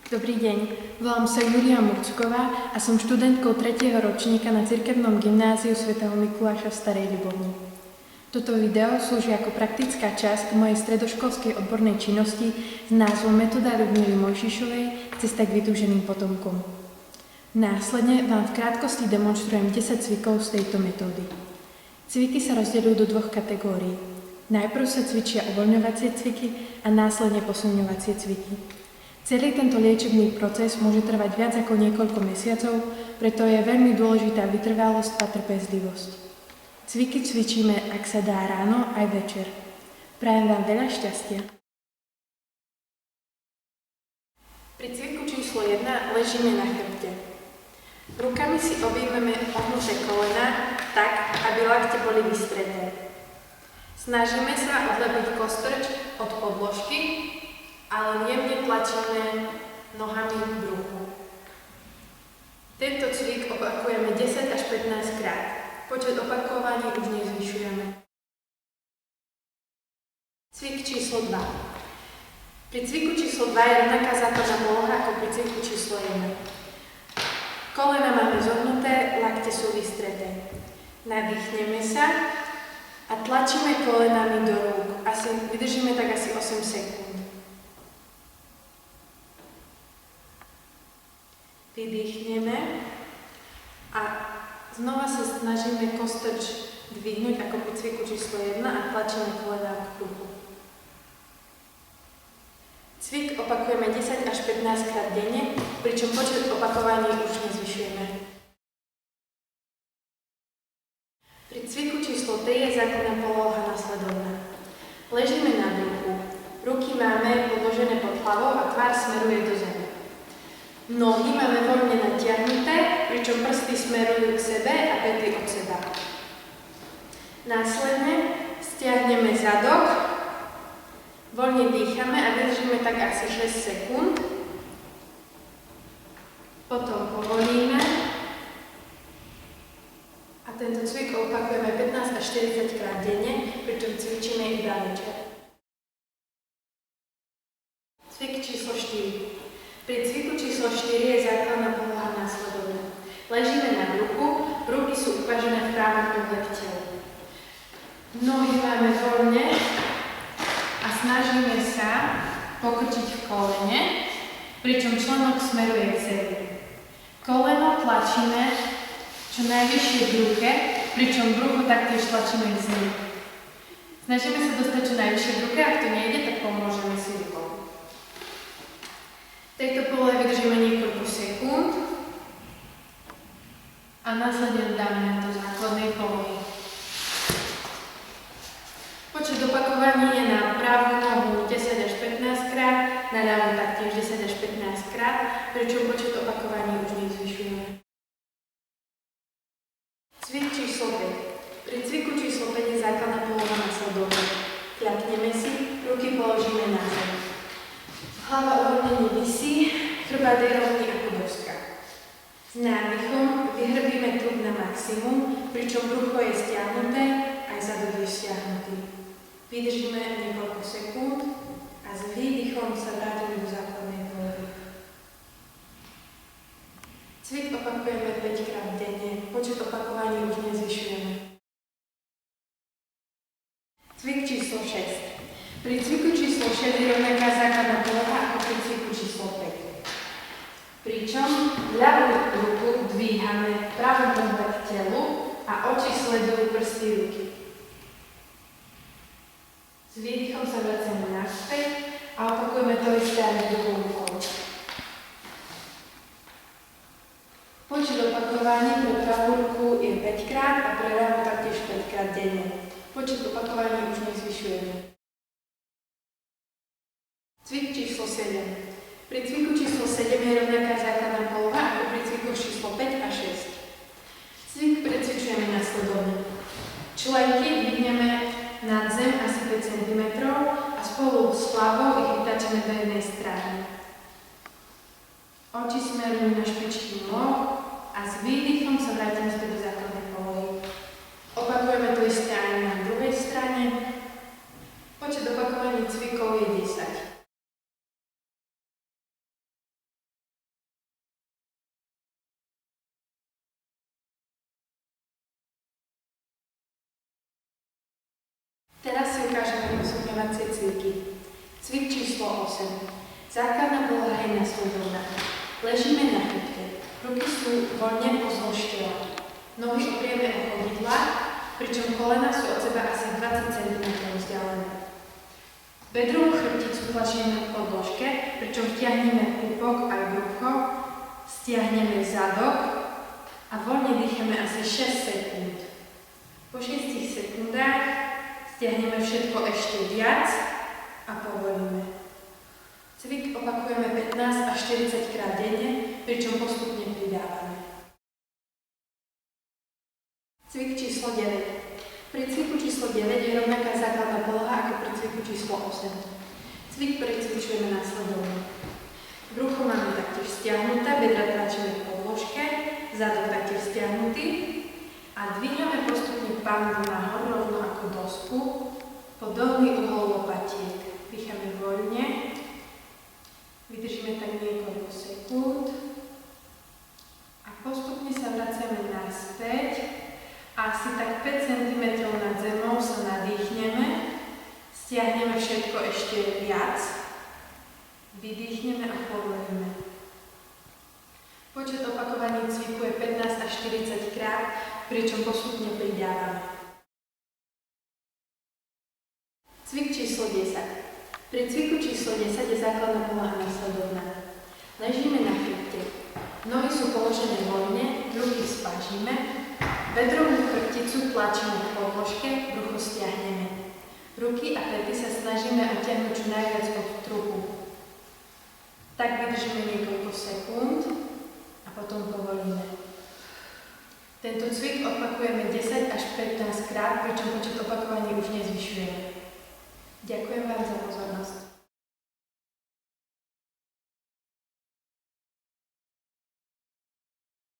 Dobrý deň, volám sa Julia Murcková a som študentkou 3. ročníka na Cirkevnom gymnáziu svätého Mikuláša v Starej Ľubovni. Toto video slúži ako praktická časť mojej stredoškolskej odbornej činnosti s názvom Metóda Ľudmily Mojžišovej Cesta k vytúženým potomkom. Následne vám v krátkosti demonštrujem 10 cvikov z tejto metódy. Cviky sa rozdeľujú do dvoch kategórií. Najprv sa cvičia uvoľňovacie cviky a následne posilňovacie cviky. Celý tento liečebný proces môže trvať viac ako niekoľko mesiacov, preto je veľmi dôležitá vytrvalosť a trpezlivosť. Cviky cvičíme, ak sa dá, ráno aj večer. Prajem vám veľa šťastia. Pri cviku číslo 1 ležíme na chrbte. Rukami si objímeme ohnuté kolena tak, aby lakte boli vystreté. Snažíme sa odlepiť kostrč od podložky, ale jemne tlačíme nohami k bruchu. Tento cvik opakujeme 10 až 15 krát. Počet opakovaní už nezvyšujeme. Cvik číslo 2. Pri cviku číslo 2 je rovnaká základná poloha ako pri cviku číslo 1. Kolena máme zohnuté, lakte sú vystreté. Nadýchneme sa a tlačíme kolenami do rúk. Vydržíme tak asi 8 sekúnd. Vydýchneme a znova sa snažíme kostrč dvihnúť ako pri cviku číslo 1 a tlačíme kolená k bruchu. Cvik opakujeme 10 až 15 krát denne, pričom počet opakovaní už nezvyšujeme. Pri cviku číslo 3 je základná poloha nasledovná. Ležíme na bruchu, ruky máme podložené pod hlavou a tvár smeruje do zeme. Nohy máme voľne natiahnuté, pričom prsty smerujú k sebe a päty od seba. Následne stiahneme zadok, voľne dýchame a vydržíme tak asi 6 sekúnd. Potom povolíme a tento cvik opakujeme 15 až 40 krát denne, pričom cvičíme iba večer. Cvik číslo 4. Pri cviku číslo 4 je základná poloha následovná. Ležíme na bruchu, ruky sú upažené v pravom uhle k telu. Nohy máme voľne a snažíme sa pokrčiť v kolene, pričom členok smeruje k zemi. Koleno tlačíme čo najvyššie v ruke, pričom brucho taktiež tlačíme k zemi. Snažíme sa dostať čo najvyššie v ruke, ak to nejde, tak pomôžeme si rukou. V tejto polohe vydržíme niekoľko sekúnd a následne dáme do základnej polohy. Počet opakovaní je na pravú nohu 10 až 15 krát, na ľavú taktiež 10 až 15 krát, pričom počet opakovaní už nezvyšujeme. Cvik číslo 5. Pri cviku číslo 5 je základná poloha nasledovná. Kľakneme si, ruky položíme na zem. Hlava uvoľnene visí, chrbát je rovný ako doska. S nádychom vyhrbíme trup na maximum, pričom brucho je stiahnuté, aj zadok je stiahnutý. Vydržíme niekoľko sekúnd a s výdychom sa vrátime do základnej polohy. Cvik opakujeme 5 krát denne, počet opakovaní už nezvyšujeme. Cvik číslo 6. Pri cviku číslo 6 je rovnaká základná poloha ako pri cviku číslo 5. Pričom ľavú ruku dvíhame pravom uhle k telu a oči sledujú prsty ruky. S výdychom sa vraciame naspäť a opakujeme to isté aj druhou rukou. Počet opakovaní pre pravú ruku je 5 krát a pre ľavú taktiež 5 krát denne. Počet opakovaní už nezvyšujeme. Cvik číslo 7. Pri cviku číslo 7 je rovnaká základná poloha ako pri cviku číslo 5 a 6. Cvik precvičujeme nasledovne. Členky dvihneme nad zem asi 5 cm a spolu s hlavou ich vytačíme do jednej strany. Oči smerujú na špičky nôh a s výdychom sa vrátime späť do základnej polohy. Opakujeme to isté aj na druhej strane. Počet opakovaní cvikov je 10. usmerňovacie cviky. Cvik číslo 8. Základná poloha je nasledovná. Ležíme na chrbte. Ruky sú voľne pozdĺž tela. Nohy oprieme o chodidlá, pričom kolena sú od seba asi 20 cm vzdialené. Bedrovú chrbticu tlačíme po dĺžke, pričom vtiahneme pupok aj brucho, stiahneme zadok a voľne dýchame asi 6 sekúnd. Po 6 sekundách stiahneme všetko ešte viac a povolíme. Cvik opakujeme 15 až 40 krát denne, pričom postupne pridávame. Cvik číslo 9. Pri cviku číslo 9 je rovnaká základná poloha ako pri cviku číslo 8. Cvik precvičujeme následovne. Brucho máme taktiež stiahnuté, bedra tlačíme po podložke, zadok taktiež stiahnutý a dvíhame postupne panvu nahor rovno ako dosku po dolný uhol lopatiek. Dýchame voľne, vydržíme tak niekoľko sekúnd a postupne sa vraciame naspäť a asi tak 5 cm nad zemou sa nadýchneme, stiahneme všetko ešte viac, vydýchneme a povolíme. Počet opakovaní cviku je 15 až 40 krát, pričom postupne pridávame. Cvik číslo 10. Pri cviku číslo 10 je základná poloha nasledovná. Ležíme na chrbte. Nohy sú položené voľne, ruky spážime, bedrovú chrbticu tlačíme k podložke, brucho stiahneme. Ruky a pety sa snažíme odtiahnuť čo najviac od trupu. Tak vydržíme niekoľko sekúnd a potom povolíme. Tento cvik opakujeme 10 až 15 krát, pričom počet opakovaní už nezvyšujeme. Ďakujem vám za pozornosť.